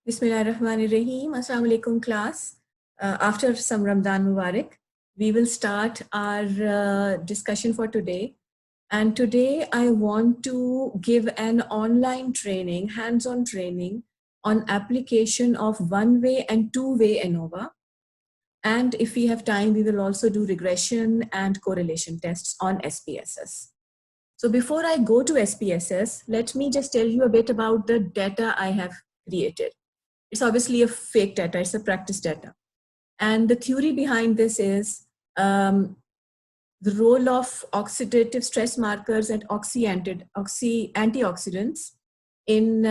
Bismillahirrahmanirrahim. Assalamu alaikum class. After some Ramadan Mubarak, we will start our discussion for today. And today I want to give an online training, hands-on training on application of one-way and two-way ANOVA. And if we have time, we will also do regression and correlation tests on SPSS. So before I go to SPSS, let me just tell you a bit about the data I have created. It's obviously a fake data, it's a practice data. And the theory behind this is the role of oxidative stress markers and antioxidants in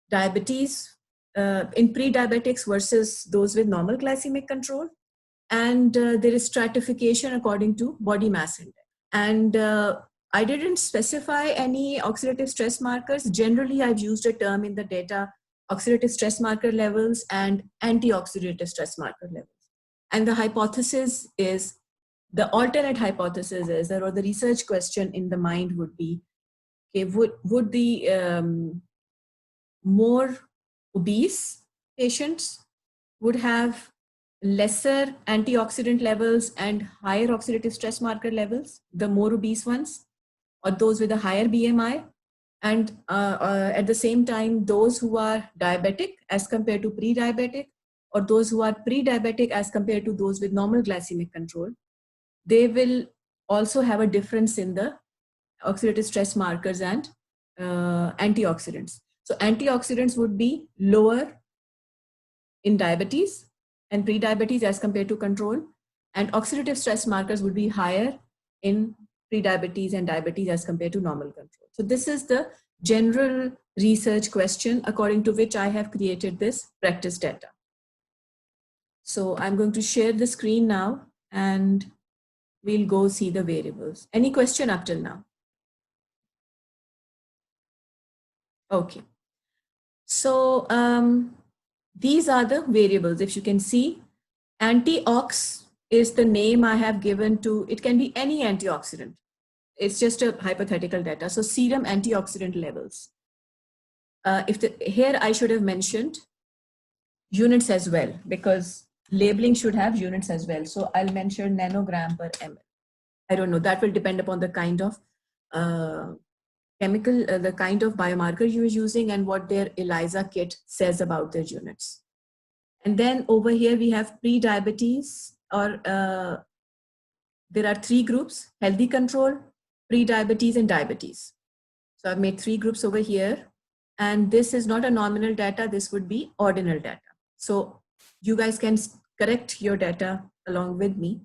diabetes, in pre-diabetics versus those with normal glycemic control. And there is stratification according to body mass index. And I didn't specify any oxidative stress markers. Generally, I've used a term in the data, oxidative stress marker levels and antioxidative stress marker levels. And the hypothesis is, the alternate hypothesis is, or the research question in the mind would be, okay, would the more obese patients would have lesser antioxidant levels and higher oxidative stress marker levels, the more obese ones, or those with a higher BMI, and at the same time, those who are diabetic as compared to pre-diabetic, or those who are pre-diabetic as compared to those with normal glycemic control, they will also have a difference in the oxidative stress markers and antioxidants. So antioxidants would be lower in diabetes and pre-diabetes as compared to control, and oxidative stress markers would be higher in pre-diabetes and diabetes as compared to normal control. So this is the general research question according to which I have created this practice data. So I'm going to share the screen now and we'll go see the variables. Any question up till now? Okay. So these are the variables. If you can see, antiox is the name I have given to, it can be any antioxidant. It's just a hypothetical data. So serum antioxidant levels. Here I should have mentioned units as well, because labeling should have units as well. So I'll mention nanogram per ml. I don't know, that will depend upon the kind of chemical, the kind of biomarker you're using and what their ELISA kit says about their units. And then over here we have pre-diabetes, or there are three groups: healthy control, pre-diabetes, and diabetes. So I've made three groups over here, and this is not a nominal data, this would be ordinal data. So you guys can correct your data along with me.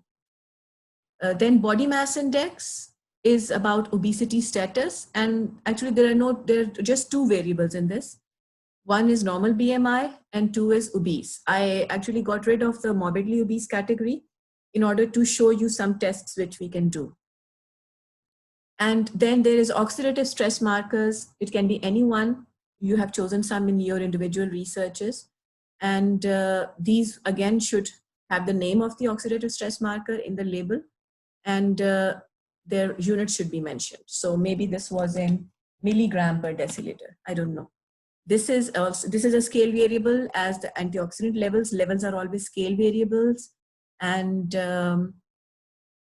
Then body mass index is about obesity status, and actually there are just two variables in this. One is normal BMI and two is obese. I actually got rid of the morbidly obese category in order to show you some tests which we can do. And then there is oxidative stress markers. It can be anyone. You have chosen some in your individual researches. And these again should have the name of the oxidative stress marker in the label, and their units should be mentioned. So maybe this was in milligram per deciliter. I don't know. This is a scale variable, as the antioxidant levels are always scale variables, and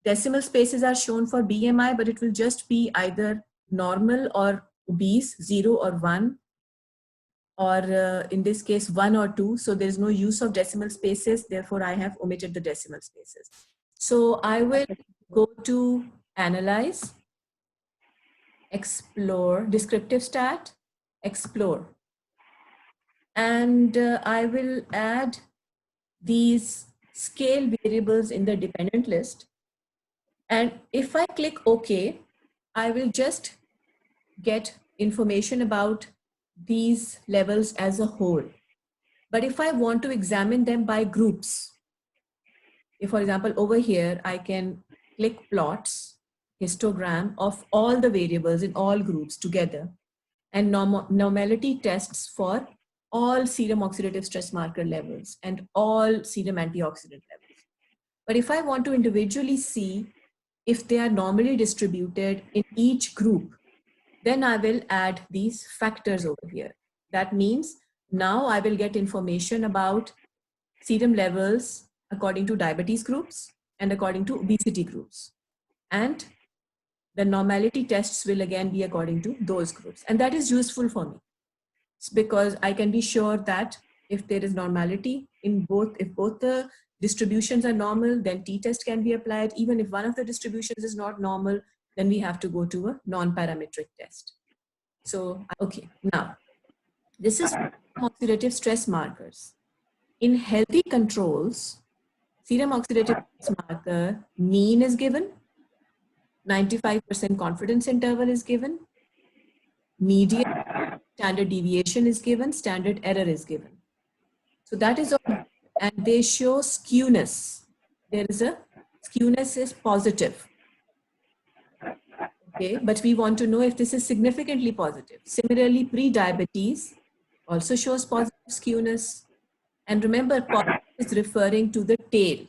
decimal spaces are shown for BMI, but it will just be either normal or obese, 0 or 1, or in this case 1 or 2. So there is no use of decimal spaces, therefore I have omitted the decimal spaces. So I will go to analyze, explore, descriptive stat, explore. And I will add these scale variables in the dependent list. And if I click OK, I will just get information about these levels as a whole. But if I want to examine them by groups, if for example over here, I can click plots, histogram of all the variables in all groups together, and normality tests for all serum oxidative stress marker levels and all serum antioxidant levels. But if I want to individually see if they are normally distributed in each group, then I will add these factors over here. That means now I will get information about serum levels according to diabetes groups and according to obesity groups. And the normality tests will again be according to those groups. And that is useful for me. It's because I can be sure that if there is normality in both, if both the distributions are normal, then t-test can be applied. Even if one of the distributions is not normal, then we have to go to a non-parametric test. So, okay, now, this is oxidative stress markers. In healthy controls, serum oxidative stress marker mean is given, 95% confidence interval is given, median standard deviation is given, standard error is given. So that is all, and they show skewness. There is a skewness is positive. Okay, but we want to know if this is significantly positive. Similarly, pre-diabetes also shows positive skewness. And remember, positive is referring to the tail.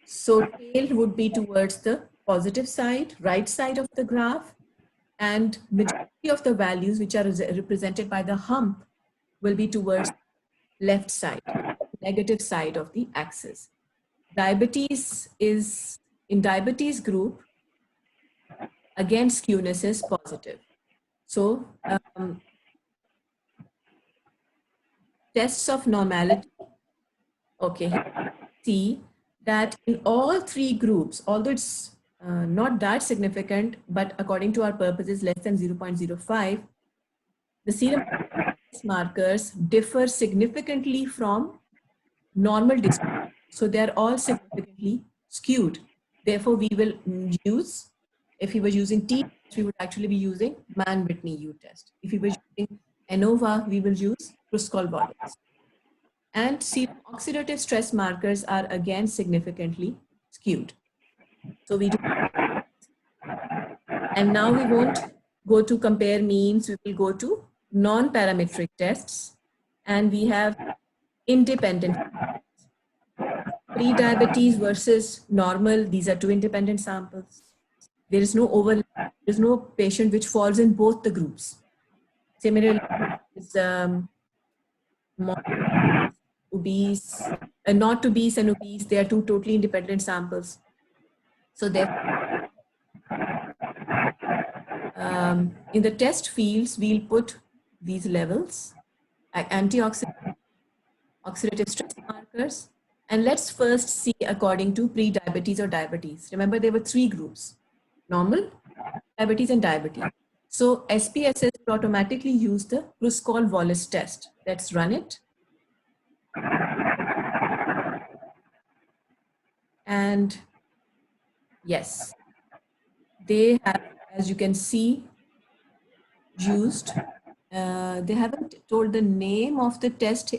So tail would be towards the positive side, right side of the graph, and majority of the values which are represented by the hump will be towards left side, negative side of the axis. Diabetes is, in diabetes group, again skewness is positive. So tests of normality, okay, see that in all three groups, although it's not that significant, but according to our purposes less than 0.05, the serum markers differ significantly from normal distribution. So they're all significantly skewed. Therefore, we will use, if we were using t, we would actually be using Mann-Whitney U-test. If we were using ANOVA, we will use Kruskal-Wallis. And serum oxidative stress markers are again significantly skewed. So we do, and now we won't go to compare means, we will go to non-parametric tests, and we have independent. Pre-diabetes versus normal, these are two independent samples. There is no overlap, there's no patient which falls in both the groups. Similarly, is obese, not obese and obese, they are two totally independent samples. So therefore, in the test fields, we'll put these levels, antioxidant, oxidative stress markers, and let's first see according to pre-diabetes or diabetes. Remember, there were three groups: normal, diabetes, and diabetes. So SPSS will automatically use the Kruskal-Wallis test. Let's run it. And yes, they have, as you can see, used, they haven't told the name of the test,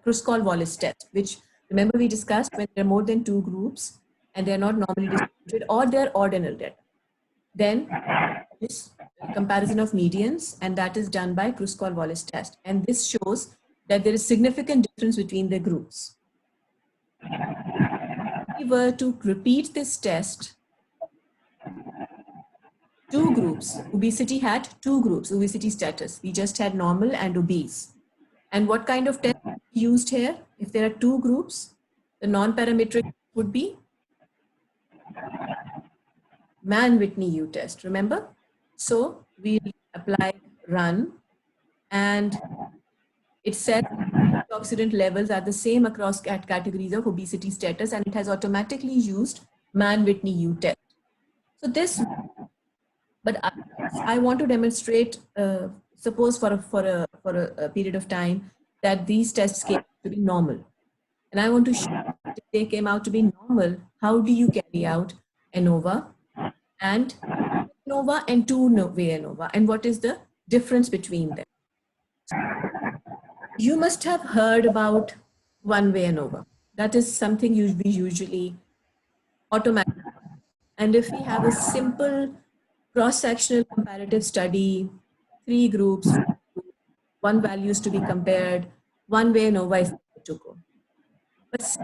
Kruskal-Wallis test, which remember we discussed when there are more than two groups and they're not normally distributed or they're ordinal data. Then this comparison of medians, and that is done by Kruskal-Wallis test. And this shows that there is significant difference between the groups. If we were to repeat this test, two groups, obesity had two groups, obesity status. We just had normal and obese. And what kind of test used here? If there are two groups, the non-parametric would be Mann-Whitney U test, remember? So we apply run, and it said antioxidant levels are the same across categories of obesity status, and it has automatically used Mann-Whitney U test. So this, but I want to demonstrate, suppose for a period of time that these tests came out to be normal. And I want to show that if they came out to be normal, how do you carry out ANOVA and ANOVA and two-way ANOVA, and what is the difference between them? You must have heard about one-way ANOVA. That is something we usually automatically. And if we have a simple cross-sectional comparative study, three groups, one values to be compared, one-way ANOVA is to go. But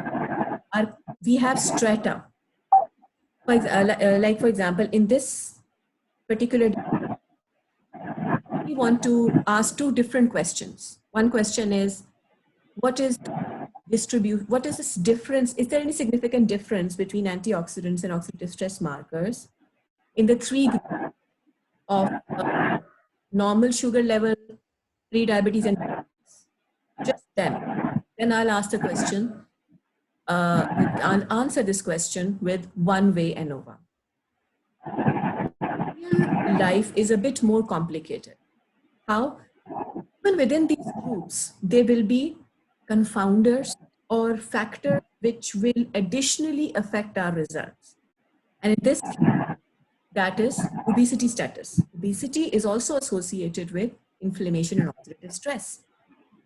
we have strata. Like for example, in this particular we want to ask two different questions. One question is, what is this difference? Is there any significant difference between antioxidants and oxidative stress markers in the three groups of normal sugar level, pre-diabetes, and diabetes? Just then. Then I'll ask the question, I'll answer this question with one-way ANOVA. Real life is a bit more complicated. How? Even within these groups, there will be confounders or factors which will additionally affect our results. And in this case, that is obesity status. Obesity is also associated with inflammation and oxidative stress.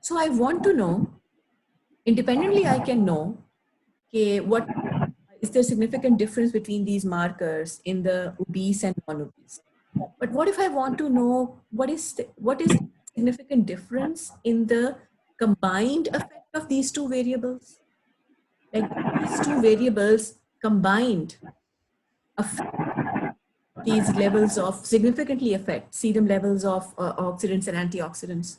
So I want to know, independently I can know, okay, what is there significant difference between these markers in the obese and non-obese? But what if I want to know what is the significant difference in the combined effect of these two variables? Like these two variables combined affect these levels of, significantly affect serum levels of oxidants and antioxidants.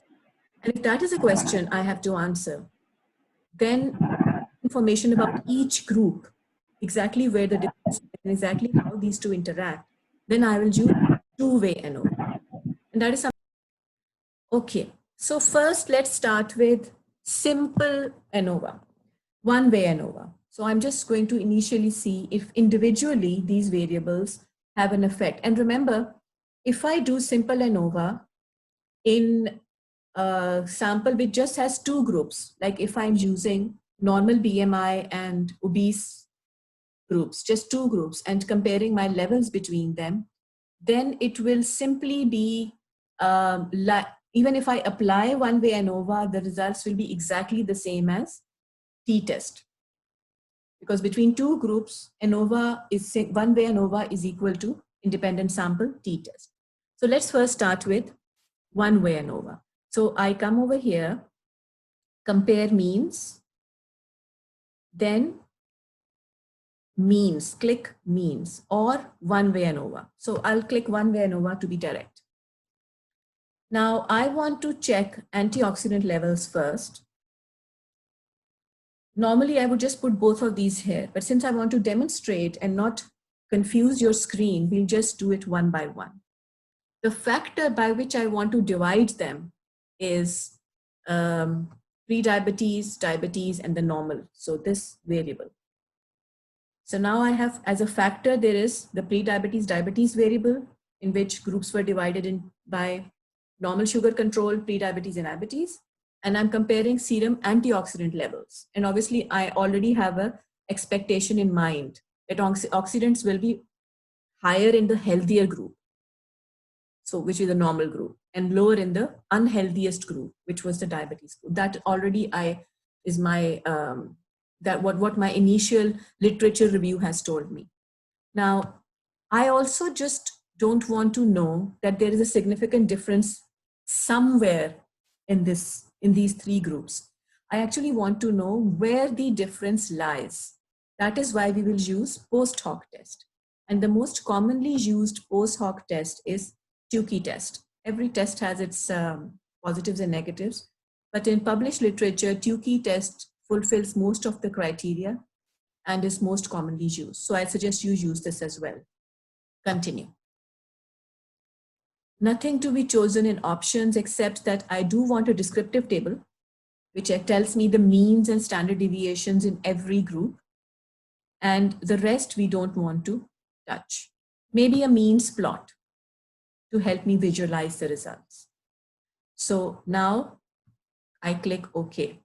And if that is a question I have to answer, then information about each group, exactly where the difference and exactly how these two interact, then I will use two-way ANOVA. And that is something. Okay, so first let's start with simple ANOVA, one-way ANOVA. So I'm just going to initially see if individually these variables have an effect. And remember, if I do simple ANOVA in a sample which just has two groups, like if I'm using normal BMI and obese groups, just two groups, and comparing my levels between them, then it will simply be, even if I apply one-way ANOVA, the results will be exactly the same as t-test. Because between two groups, ANOVA is, one-way ANOVA is equal to independent sample t-test. So let's first start with one-way ANOVA. So I come over here, compare means, then means, click means, or one-way ANOVA. So I'll click one-way ANOVA to be direct. Now I want to check antioxidant levels first. Normally I would just put both of these here, but since I want to demonstrate and not confuse your screen, we'll just do it one by one. The factor by which I want to divide them is pre-diabetes, diabetes, and the normal. So this variable. So now I have, as a factor, there is the pre-diabetes, diabetes variable, in which groups were divided in by normal sugar control, pre-diabetes, and diabetes. And I'm comparing serum antioxidant levels. And obviously I already have an expectation in mind that oxidants will be higher in the healthier group, so which is the normal group, and lower in the unhealthiest group, which was the diabetes group. That already is my, that what my initial literature review has told me. Now, I also just don't want to know that there is a significant difference somewhere in these three groups. I actually want to know where the difference lies. That is why we will use post hoc test. And the most commonly used post hoc test is Tukey test. Every test has its positives and negatives, but in published literature, Tukey test fulfills most of the criteria and is most commonly used. So I suggest you use this as well. Continue. Nothing to be chosen in options except that I do want a descriptive table, which tells me the means and standard deviations in every group. And the rest we don't want to touch. Maybe a means plot to help me visualize the results. So now I click OK.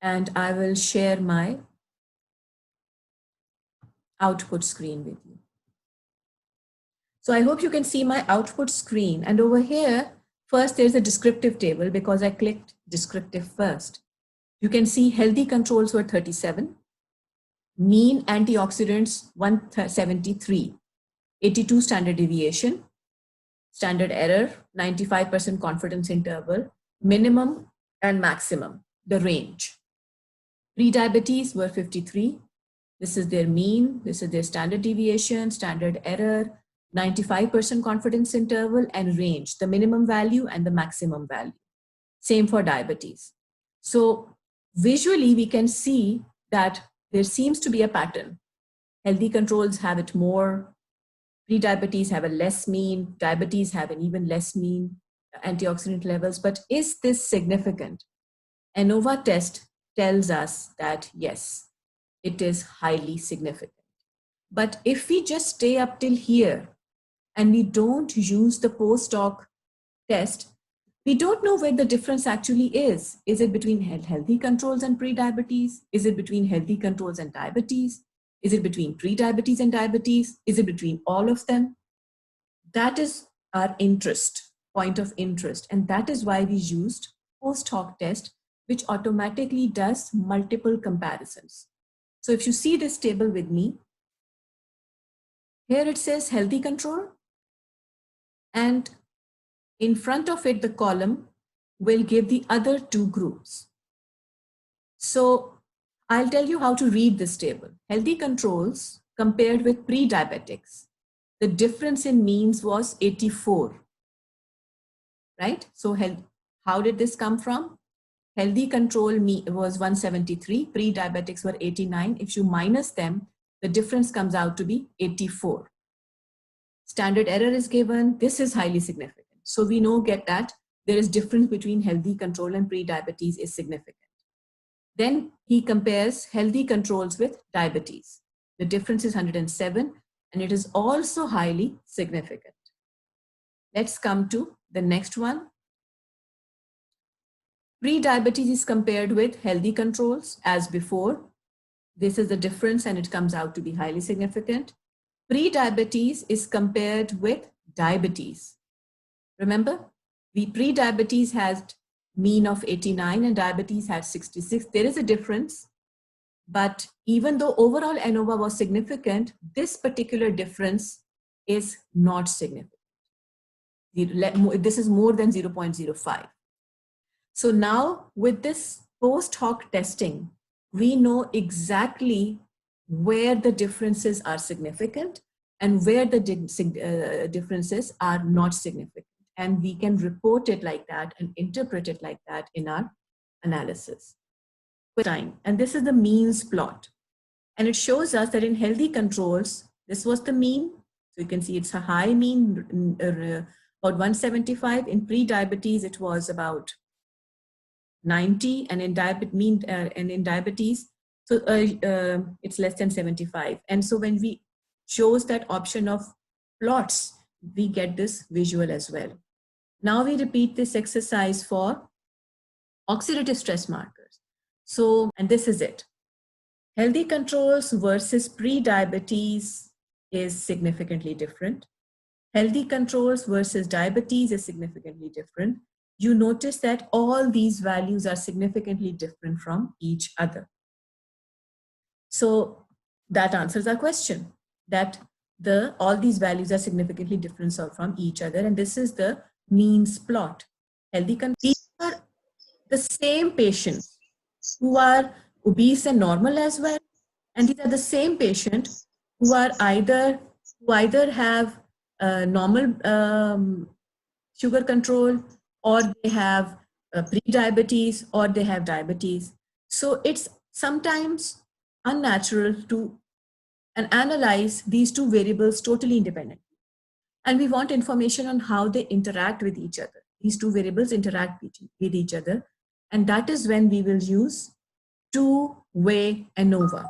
And I will share my output screen with you. So I hope you can see my output screen. And over here, first there's a descriptive table because I clicked descriptive first. You can see healthy controls were 37, mean antioxidants 173, 82 standard deviation, standard error, 95% confidence interval, minimum and maximum, the range. Pre-diabetes were 53. This is their mean, this is their standard deviation, standard error, 95% confidence interval, and range, the minimum value and the maximum value. Same for diabetes. So visually, we can see that there seems to be a pattern. Healthy controls have it more, pre-diabetes have a less mean, diabetes have an even less mean antioxidant levels. But is this significant? ANOVA test tells us that yes, it is highly significant. But if we just stay up till here and we don't use the post-hoc test, we don't know where the difference actually is. Is it between healthy controls and pre-diabetes? Is it between healthy controls and diabetes? Is it between pre-diabetes and diabetes? Is it between all of them? That is our point of interest. And that is why we used post-hoc test, which automatically does multiple comparisons. So if you see this table with me, here it says healthy control, and in front of it, the column will give the other two groups. So I'll tell you how to read this table. Healthy controls compared with pre-diabetics, the difference in means was 84, right? So how did this come from? Healthy control was 173, pre-diabetics were 89. If you minus them, the difference comes out to be 84. Standard error is given. This is highly significant. So we get that there is difference between healthy control and pre-diabetes is significant. Then he compares healthy controls with diabetes. The difference is 107, and it is also highly significant. Let's come to the next one. Pre-diabetes is compared with healthy controls as before. This is the difference, and it comes out to be highly significant. Pre-diabetes is compared with diabetes. Remember, pre-diabetes has mean of 89 and diabetes had 66. There is a difference, but even though overall ANOVA was significant, this particular difference is not significant. This is more than 0.05. So now with this post-hoc testing, we know exactly where the differences are significant and where the differences are not significant. And we can report it like that and interpret it like that in our analysis. And this is the means plot. And it shows us that in healthy controls, this was the mean. So you can see it's a high mean, about 175. In pre-diabetes, it was about 90, and in diabetes, so it's less than 75. And so when we chose that option of plots, we get this visual as well. Now we repeat this exercise for oxidative stress markers. So, and this is it. Healthy controls versus pre-diabetes is significantly different. Healthy controls versus diabetes is significantly different. You notice that all these values are significantly different from each other. So that answers our question, that all these values are significantly different from each other. And this is the means plot. These are the same patients who are obese and normal as well. And these are the same patients who are either have normal sugar control, or they have pre-diabetes, or they have diabetes. So it's sometimes unnatural to analyze these two variables totally independently. And we want information on how they interact with each other. These two variables interact with each other. And that is when we will use two-way ANOVA.